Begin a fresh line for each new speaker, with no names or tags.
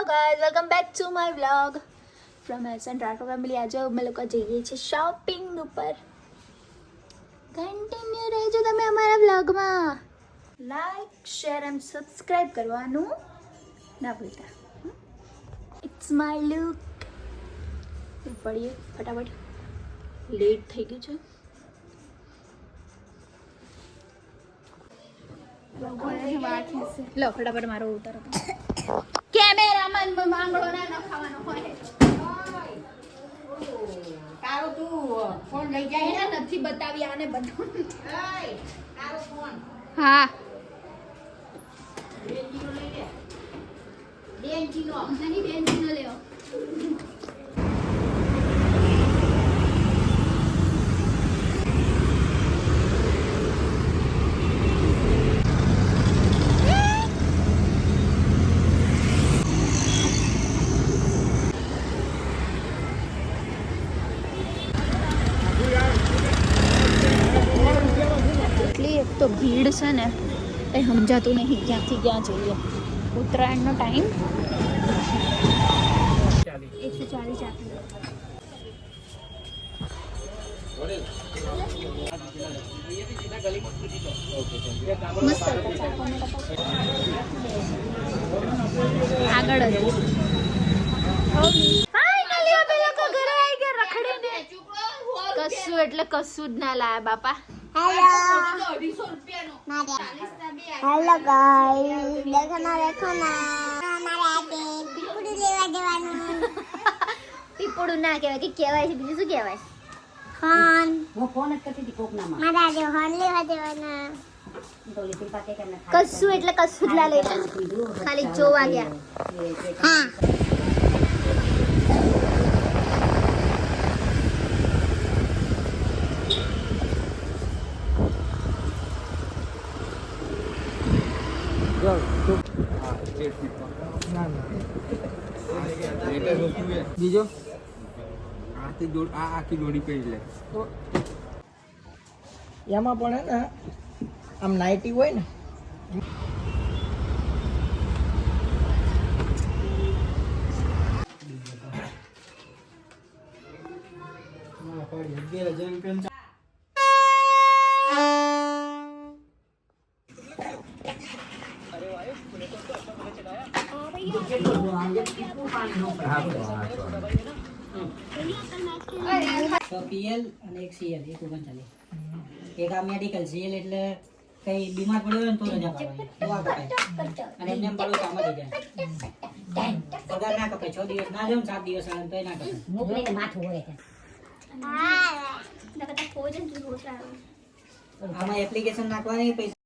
guys, welcome back to my vlog from SN Rathod family. આજે અમે લોકો જઈએ છીએ શોપિંગ ઉપર. કન્ટિન્યુ રહેજો તમે અમારા વ્લોગમાં. લાઈક, શેર એન્ડ સબસ્ક્રાઇબ કરવાનું ના ભૂલતા. It's my look. પડીએ ફટાફટ, લેટ થઈ ગયું છે. લો ફટાફટ મારો ઉતારો. કેમેરામેન માંગડો ના નખાવાનો હોય.
તારો તું ફોન લઈ જાય
એને નથી બતાવી આને બધું.
તારો ફોન
હા
બેનજીનો લઈ લે. બેનજીનો
નહીં, બેનજીનો લેવો. એક તો ભીડ છે ને એ સમજાતું નહીં ક્યાંથી ક્યાં જઈએ. ઉત્તરાયણનો ટાઈમ 140 આપી. મસ્ત આગળ જ ફાઇનલી અમે લોકો ઘરે આવી ગયા રખડીને. કશું એટલે કશું જ ના લાયા બાપા.
हेलो गाइस, देखो ना हमारे आते पीपुड़ी लेवा देवाનું.
પીપળું ના કહેવાય કે કહેવાય છે, બીજું શું કહેવાય?
ફોન
હું ફોન જ કરતી હતી કોકનામાં.
મારા જે ફોન લેવા દેવાના.
તો લીધી પાકે કેમ ના
કશું એટલે કશું જ ના લઈ. ખાલી જોવા ગયા.
હા
બીજો આખી જોડી પહેરી લે તો એમાં પણ હે ને આમ નાઇટી હોય ને
તો પીએલ અને એક સીએલ એક ઓગણ ચાલે. એક આ મેડિકલ સીએલ એટલે કઈ બીમાર પડ્યો હોય ને તો રજા પાડવાની તો આ કપાય. અને એમને એમ પડ્યું કામ જ જાય. પગાર ના કપાય 6 દિવસ ના જાવ 7 દિવસ આવે તો ના કપાય. મોકલીને માથું હોય છે. આમાં એપ્લિકેશન નાખવાની પૈસા